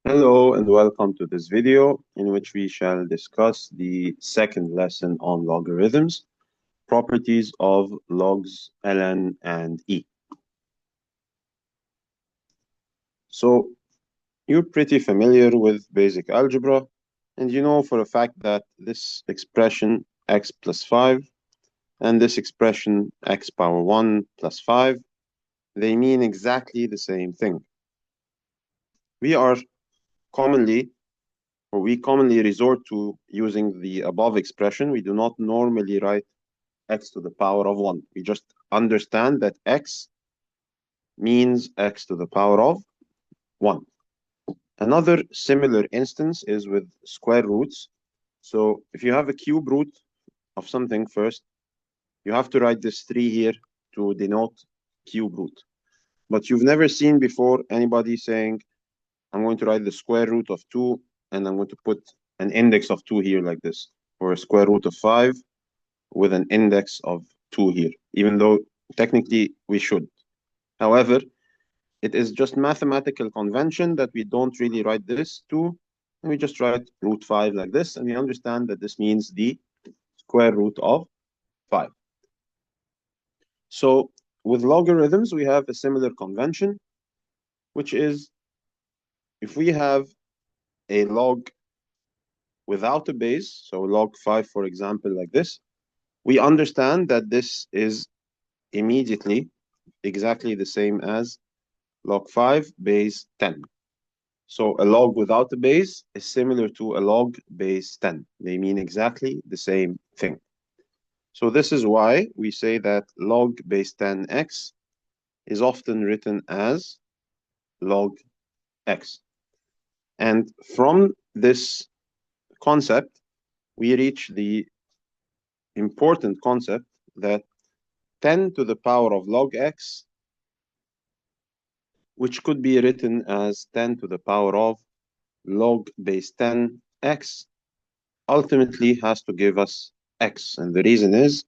Hello and welcome to this video in which we shall discuss the second lesson on logarithms, properties of logs ln and e. So you're pretty familiar with basic algebra and you know for a fact that this expression x plus 5 and this expression x power 1 plus 5, they mean exactly the same thing. We are commonly we commonly resort to using the above expression. We do not normally write x to the power of 1. We just understand that x means x to the power of 1. Another similar instance is with square roots. So if you have a cube root of something first, you have to write this 3 here to denote cube root. But you've never seen before anybody saying, I'm going to write the square root of 2 and I'm going to put an index of 2 here like this, or a square root of 5 with an index of 2 here, even though technically we should. However, it is just mathematical convention that we don't really write this 2, and we just write root 5 like this, and we understand that this means the square root of 5. So with logarithms, we have a similar convention, which is if we have a log without a base, so log 5, for example, like this, we understand that this is immediately exactly the same as log 5 base 10. So a log without a base is similar to a log base 10. They mean exactly the same thing. So this is why we say that log base 10x is often written as log x. And from this concept, we reach the important concept that 10 to the power of log x, which could be written as 10 to the power of log base 10x, ultimately has to give us x. And the reason is,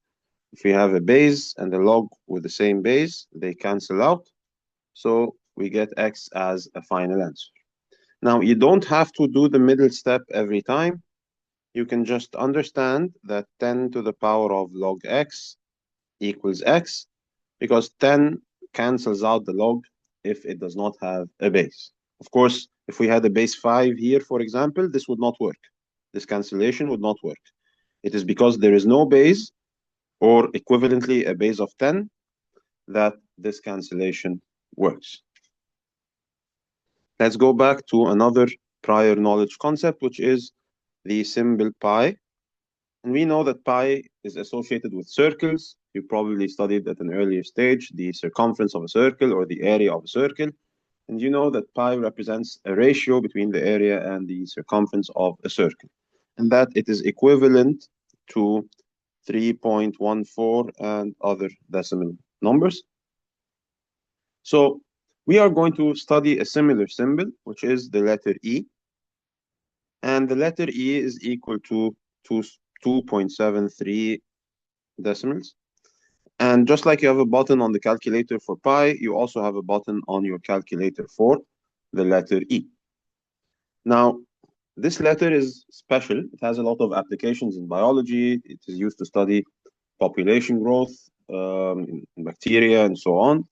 if we have a base and a log with the same base, they cancel out. So we get x as a final answer. Now, you don't have to do the middle step every time. You can just understand that 10 to the power of log x equals x, because 10 cancels out the log if it does not have a base. Of course, if we had a base 5 here, for example, this would not work. This cancellation would not work. It is because there is no base, or equivalently a base of 10, that this cancellation works. Let's go back to another prior knowledge concept, which is the symbol pi. And we know that pi is associated with circles. You probably studied at an earlier stage the circumference of a circle or the area of a circle. And you know that pi represents a ratio between the area and the circumference of a circle, and that it is equivalent to 3.14 and other decimal numbers. So we are going to study a similar symbol, which is the letter E. And the letter E is equal to 2.73 decimals. And just like you have a button on the calculator for pi, you also have a button on your calculator for the letter E. Now, this letter is special. It has a lot of applications in biology. It is used to study population growth, in bacteria, and so on,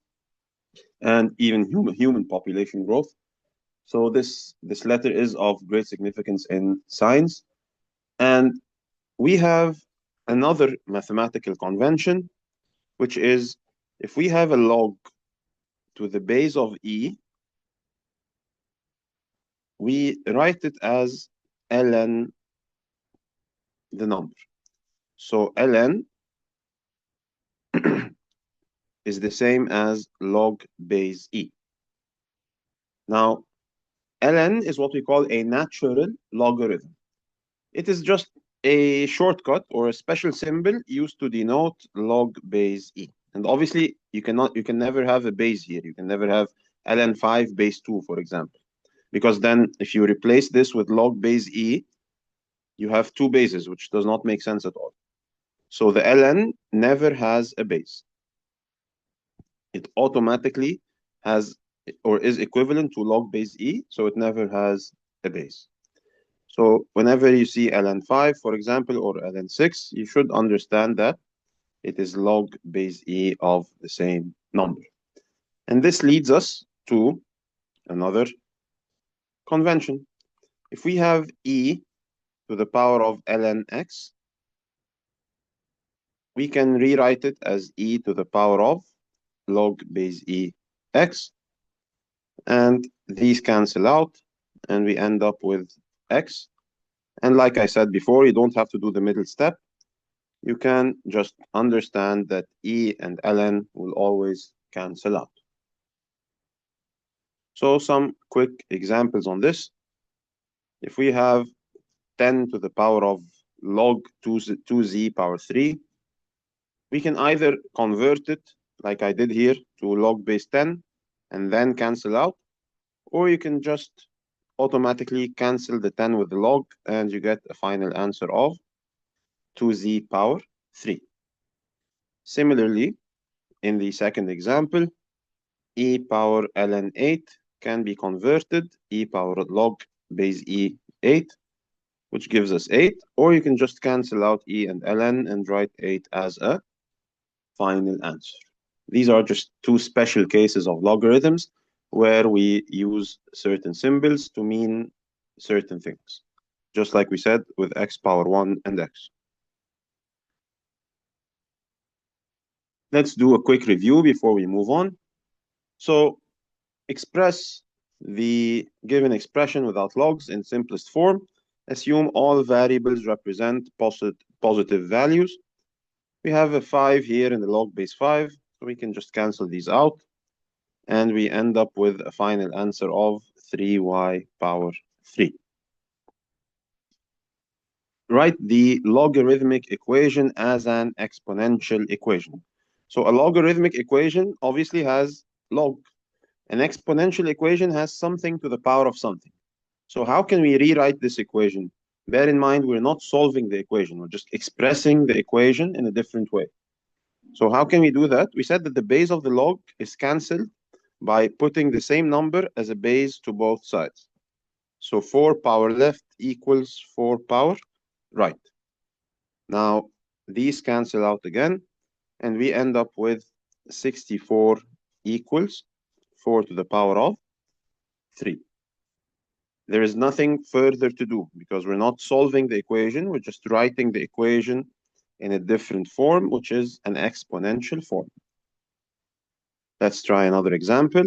and even human population growth. So this letter is of great significance in science. And we have another mathematical convention, which is if we have a log to the base of E, we write it as ln the number. So ln is the same as log base E. Now, ln is what we call a natural logarithm. It is just a shortcut or a special symbol used to denote log base E. And obviously, you can never have a base here. You can never have ln 5 base 2, for example. Because then if you replace this with log base E, you have two bases, which does not make sense at all. So the ln never has a base. It automatically has or is equivalent to log base E, so it never has a base. So whenever you see ln5, for example, or ln6, you should understand that it is log base e of the same number. And this leads us to another convention. If we have e to the power of ln x, we can rewrite it as e to the power of log base e x, and these cancel out, and we end up with x. And like I said before, you don't have to do the middle step. You can just understand that e and ln will always cancel out. So some quick examples on this. If we have 10 to the power of log 2z power 3, we can either convert it, like I did here, to log base 10 and then cancel out, or you can just automatically cancel the 10 with the log and you get a final answer of 2z power 3. Similarly, in the second example, e power ln 8 can be converted e power log base e 8, which gives us 8, or you can just cancel out e and ln and write 8 as a final answer. These are just two special cases of logarithms where we use certain symbols to mean certain things, just like we said with x power 1 and x. Let's do a quick review before we move on. So express the given expression without logs in simplest form. Assume all variables represent positive values. We have a 5 here in the log base 5, so we can just cancel these out. And we end up with a final answer of 3y power 3. Write the logarithmic equation as an exponential equation. So a logarithmic equation obviously has log. An exponential equation has something to the power of something. So how can we rewrite this equation? Bear in mind, we're not solving the equation. We're just expressing the equation in a different way. So how can we do that? We said that the base of the log is cancelled by putting the same number as a base to both sides. So 4 power left equals 4 power right. Now, these cancel out again, and we end up with 64 equals 4 to the power of 3. There is nothing further to do because we're not solving the equation. We're just writing the equation in a different form, which is an exponential form. Let's try another example.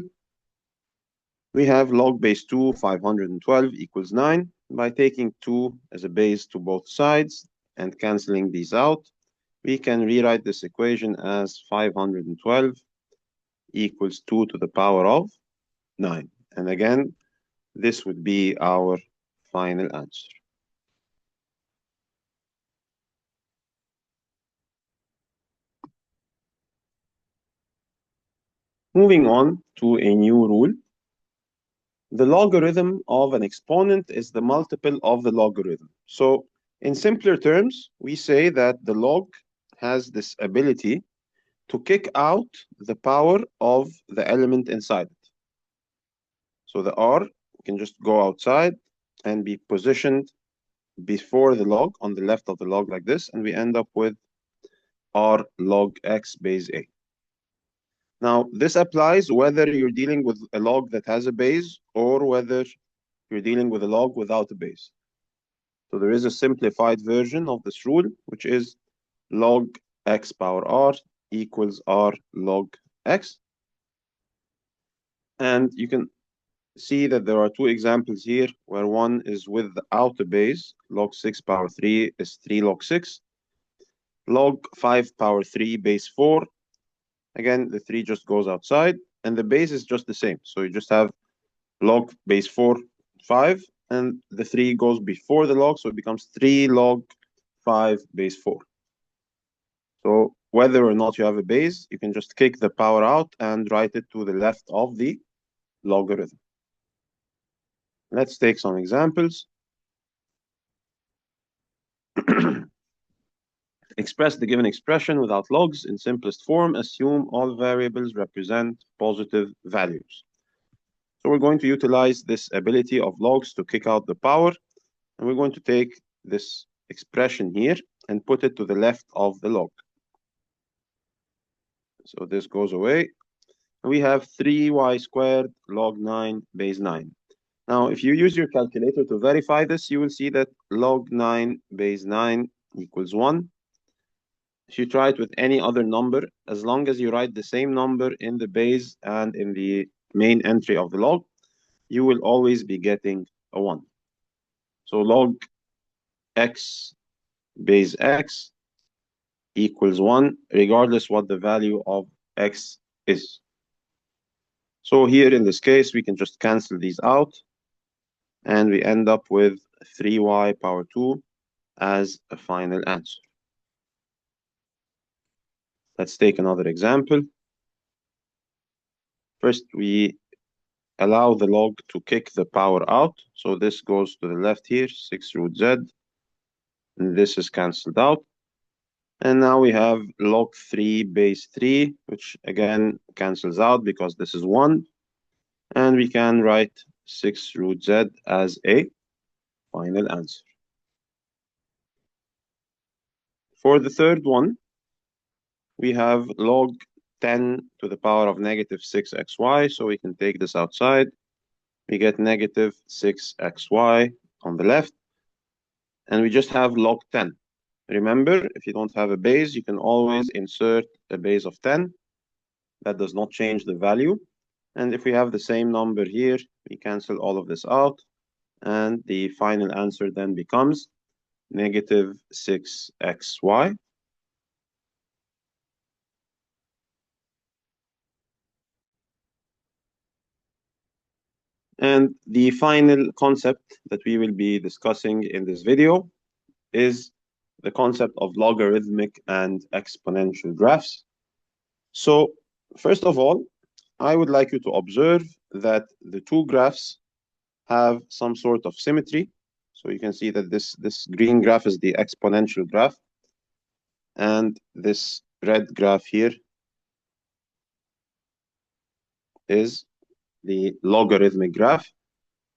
We have log base 2, 512 equals 9. By taking 2 as a base to both sides and canceling these out, we can rewrite this equation as 512 equals 2 to the power of 9. And again, this would be our final answer. Moving on to a new rule. The logarithm of an exponent is the multiple of the logarithm. So in simpler terms, we say that the log has this ability to kick out the power of the element inside it. So the r can just go outside and be positioned before the log on the left of the log like this, and we end up with r log x base a. Now, this applies whether you're dealing with a log that has a base or whether you're dealing with a log without a base. So there is a simplified version of this rule, which is log x power r equals r log x. And you can see that there are two examples here where one is without a base. Log 6 power 3 is 3 log 6. Log 5 power 3 base 4. Again, the 3 just goes outside, and the base is just the same. So you just have log base 4, 5, and the 3 goes before the log, so it becomes 3 log 5 base 4. So whether or not you have a base, you can just kick the power out and write it to the left of the logarithm. Let's take some examples. Express the given expression without logs in simplest form. Assume all variables represent positive values. So we're going to utilize this ability of logs to kick out the power, and we're going to take this expression here and put it to the left of the log. So this goes away. We have 3y squared log 9 base 9. Now, if you use your calculator to verify this, you will see that log 9 base 9 equals 1. If you try it with any other number, as long as you write the same number in the base and in the main entry of the log, you will always be getting a 1. So log x base x equals 1, regardless what the value of x is. So here in this case, we can just cancel these out, and we end up with 3y power 2 as a final answer. Let's take another example. First, we allow the log to kick the power out. So this goes to the left here, 6 root z, and this is cancelled out. And now we have log 3 base 3, which again cancels out because this is 1. And we can write 6 root z as a final answer. For the third one, we have log 10 to the power of negative 6xy, so we can take this outside. We get negative 6xy on the left, and we just have log 10. Remember, if you don't have a base, you can always insert a base of 10. That does not change the value. And if we have the same number here, we cancel all of this out, and the final answer then becomes negative 6xy. And the final concept that we will be discussing in this video is the concept of logarithmic and exponential graphs. So first of all, I would like you to observe that the two graphs have some sort of symmetry. So you can see that this green graph is the exponential graph, and this red graph here is the logarithmic graph.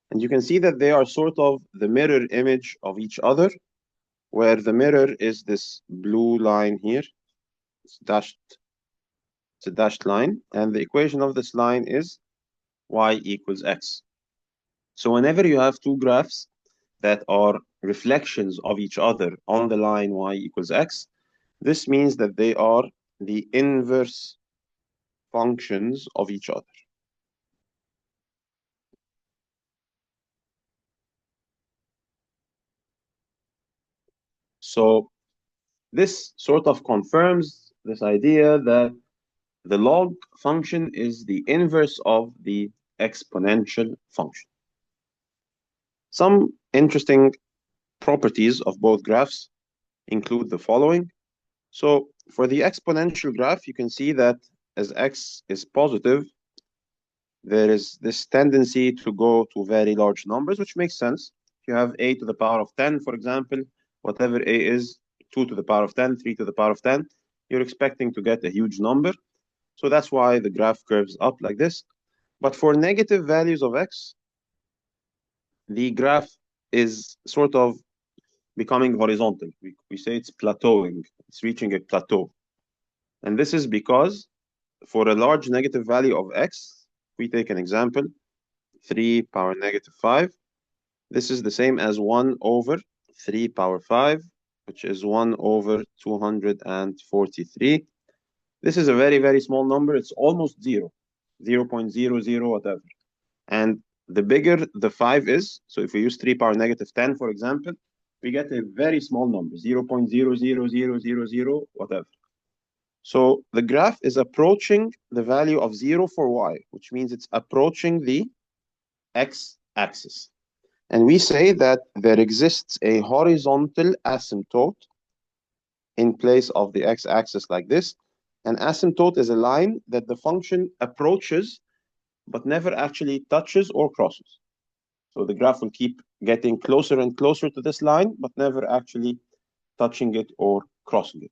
And you can see that they are sort of the mirror image of each other, where the mirror is this blue line here. It's a dashed line, and the equation of this line is y equals x. So whenever you have two graphs that are reflections of each other on the line y equals x, this means that they are the inverse functions of each other. So this sort of confirms this idea that the log function is the inverse of the exponential function. Some interesting properties of both graphs include the following. So for the exponential graph, you can see that as x is positive, there is this tendency to go to very large numbers, which makes sense. If you have a to the power of 10, for example, whatever a is, 2 to the power of 10, 3 to the power of 10, you're expecting to get a huge number. So that's why the graph curves up like this. But for negative values of x, the graph is sort of becoming horizontal. We say it's plateauing. It's reaching a plateau. And this is because for a large negative value of x, we take an example, 3 power negative 5. This is the same as 1 over 3 power 5, which is 1 over 243. This is a very, very small number. It's almost 0, 0.00 whatever. And the bigger the 5 is, so if we use 3 power negative 10, for example, we get a very small number, 0.00000 whatever. So the graph is approaching the value of 0 for y, which means it's approaching the x-axis. And we say that there exists a horizontal asymptote in place of the x-axis like this. An asymptote is a line that the function approaches but never actually touches or crosses. So the graph will keep getting closer and closer to this line, but never actually touching it or crossing it.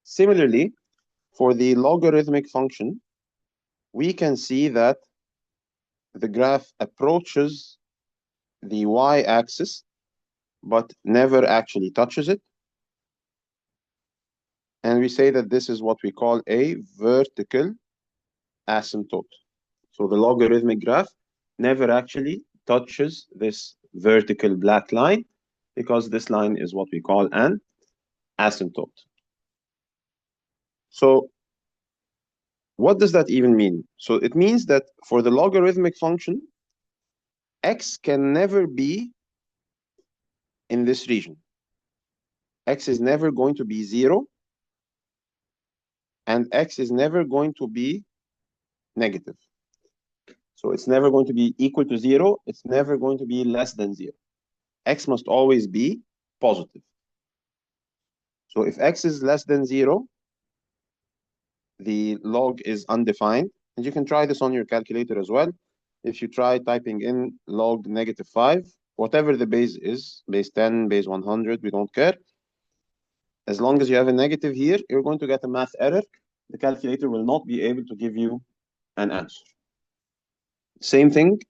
Similarly, for the logarithmic function, we can see that the graph approaches the y-axis, but never actually touches it. And we say that this is what we call a vertical asymptote. So the logarithmic graph never actually touches this vertical black line, because this line is what we call an asymptote. So what does that even mean? So it means that for the logarithmic function, x can never be in this region. X is never going to be 0, and x is never going to be negative. So it's never going to be equal to 0. It's never going to be less than 0. X must always be positive. So if x is less than 0, the log is undefined. And you can try this on your calculator as well. If you try typing in log -5, whatever the base is, base 10, base 100, we don't care. As long as you have a negative here, you're going to get a math error. The calculator will not be able to give you an answer. Same thing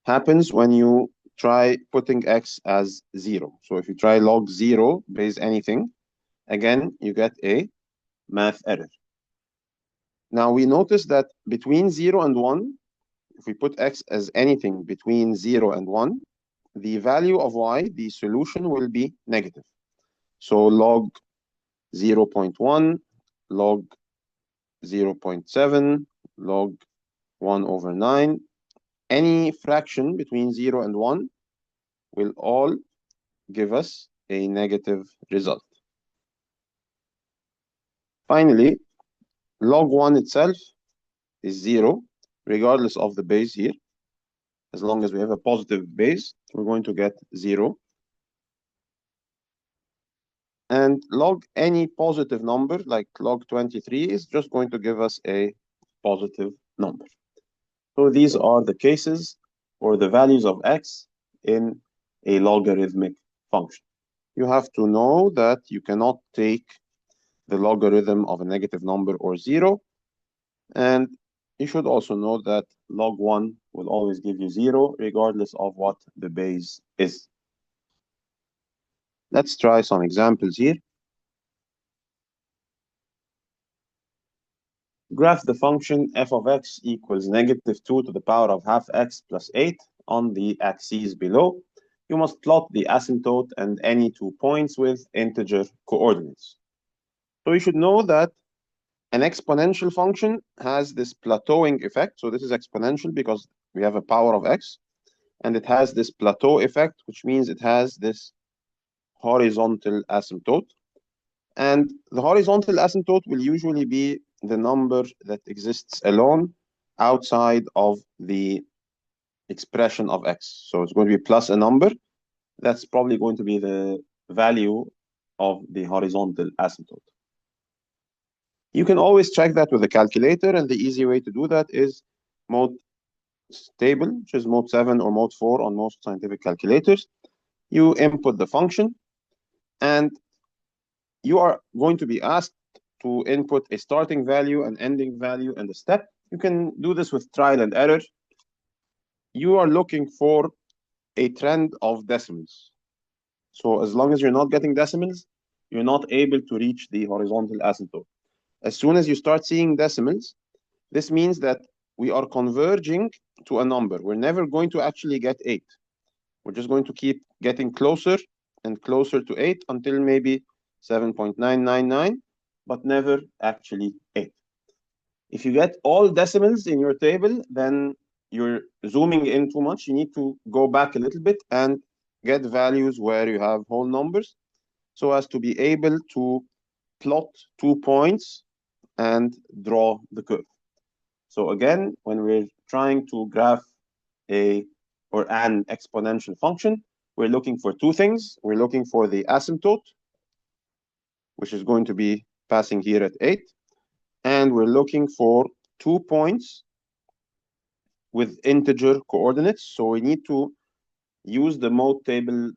happens when you try putting x as 0. So if you try log 0 base anything, again, you get a math error. Now we notice that between 0 and 1, if we put x as anything between 0 and 1, the value of y, the solution, will be negative. So log 0.1, log 0.7, log 1/9, any fraction between 0 and 1 will all give us a negative result. Finally, log 1 itself is 0, regardless of the base here. As long as we have a positive base, we're going to get 0. And log any positive number, like log 23, is just going to give us a positive number. So these are the cases for the values of x in a logarithmic function. You have to know that you cannot take the logarithm of a negative number or 0. And you should also know that log 1 will always give you 0, regardless of what the base is. Let's try some examples here. Graph the function f of x equals -2 to the power of half x plus 8 on the axes below. You must plot the asymptote and any 2 points with integer coordinates. So you should know that an exponential function has this plateauing effect. So this is exponential because we have a power of x, and it has this plateau effect, which means it has this horizontal asymptote. And the horizontal asymptote will usually be the number that exists alone outside of the expression of x. So it's going to be plus a number. That's probably going to be the value of the horizontal asymptote. You can always check that with a calculator, and the easy way to do that is mode table, which is mode 7 or mode 4 on most scientific calculators. You input the function, and you are going to be asked to input a starting value, an ending value, and a step. You can do this with trial and error. You are looking for a trend of decimals. So as long as you're not getting decimals, you're not able to reach the horizontal asymptote. As soon as you start seeing decimals, this means that we are converging to a number. We're never going to actually get 8. We're just going to keep getting closer and closer to 8 until maybe 7.999, but never actually 8. If you get all decimals in your table, then you're zooming in too much. You need to go back a little bit and get values where you have whole numbers, so as to be able to plot 2 points and draw the curve. So again, when we're trying to graph an exponential function, we're looking for 2 things. We're looking for the asymptote, which is going to be passing here at 8. And we're looking for 2 points with integer coordinates. So we need to use the mode table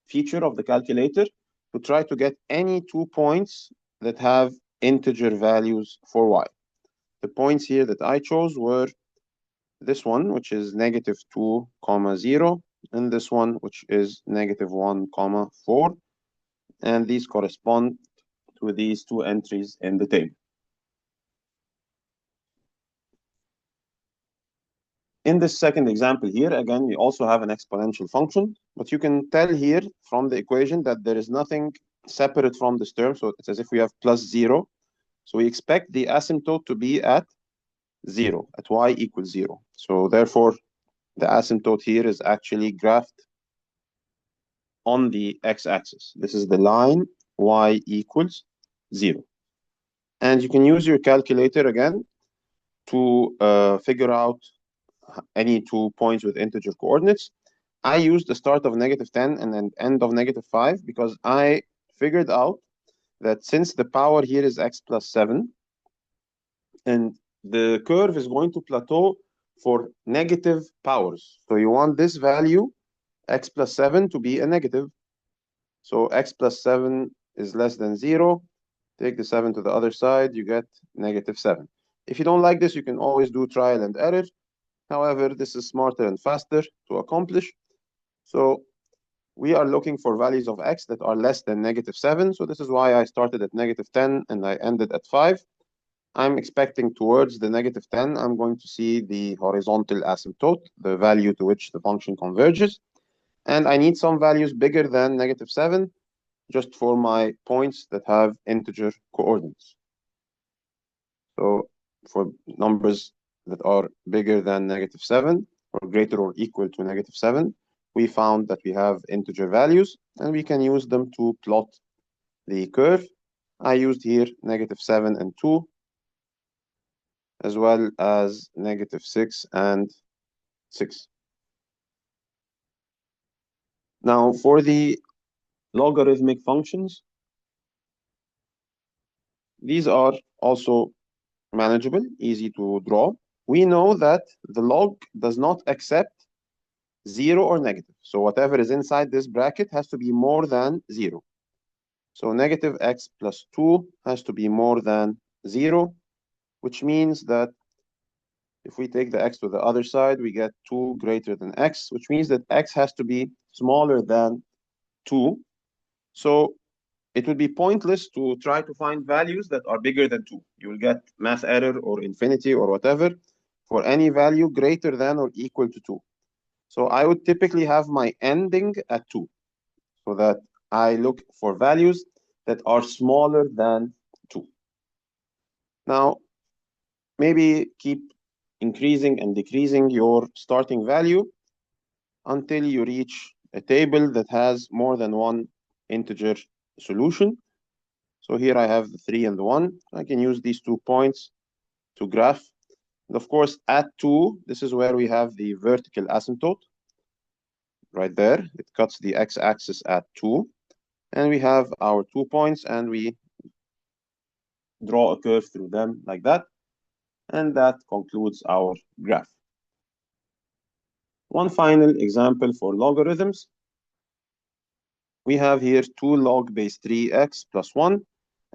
feature of the calculator to try to get any 2 points that have integer values for y. The points here that I chose were this one, which is negative 2, comma 0, and this one, which is negative 1, comma 4. And these correspond to these two entries in the table. In this second example here, again, we also have an exponential function, but you can tell here from the equation that there is nothing separate from this term. So it's as if we have plus 0. So we expect the asymptote to be at 0, at y equals 0. So therefore, the asymptote here is actually graphed on the x-axis. This is the line y equals 0. And you can use your calculator again to figure out any 2 points with integer coordinates. I used the start of negative 10 and then end of negative 5 because I figured out that since the power here is x plus 7, and the curve is going to plateau for negative powers. So you want this value, x plus 7, to be a negative. So x plus 7 is less than 0. Take the 7 to the other side, you get negative 7. If you don't like this, you can always do trial and error. However, this is smarter and faster to accomplish. So we are looking for values of x that are less than negative 7. So this is why I started at negative 10 and I ended at 5. I'm expecting towards the negative 10, I'm going to see the horizontal asymptote, the value to which the function converges. And I need some values bigger than negative 7 just for my points that have integer coordinates. So for numbers that are bigger than negative 7 or greater or equal to negative 7, we found that we have integer values and we can use them to plot the curve. I used here negative 7 and 2, as well as negative 6 and 6. Now, for the logarithmic functions, these are also manageable, easy to draw. We know that the log does not accept 0 or negative. So whatever is inside this bracket has to be more than 0. So negative x plus 2 has to be more than 0, which means that if we take the x to the other side, we get 2 greater than x, which means that x has to be smaller than 2. So it would be pointless to try to find values that are bigger than 2. You will get math error or infinity or whatever for any value greater than or equal to 2. So I would typically have my ending at 2, so that I look for values that are smaller than 2. Now, maybe keep increasing and decreasing your starting value until you reach a table that has more than one integer solution. So here I have the 3 and the 1. I can use these 2 points to graph. And of course, at 2, this is where we have the vertical asymptote. Right there, it cuts the x-axis at 2. And we have our 2 points, and we draw a curve through them like that. And that concludes our graph. One final example for logarithms. We have here 2 log base 3x plus 1.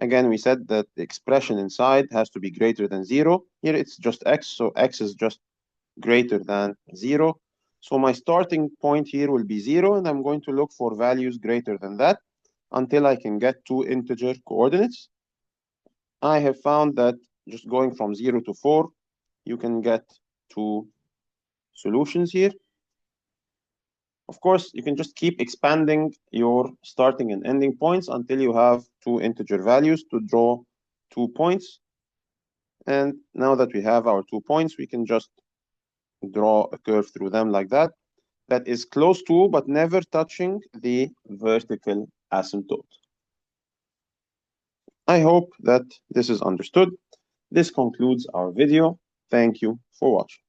Again, we said that the expression inside has to be greater than 0. Here it's just x, so x is just greater than 0. So my starting point here will be 0, and I'm going to look for values greater than that until I can get 2 integer coordinates. I have found that just going from 0 to 4, you can get 2 solutions here. Of course, you can just keep expanding your starting and ending points until you have 2 integer values to draw 2 points. And now that we have our 2 points, we can just draw a curve through them like that. That is close to, but never touching the vertical asymptote. I hope that this is understood. This concludes our video. Thank you for watching.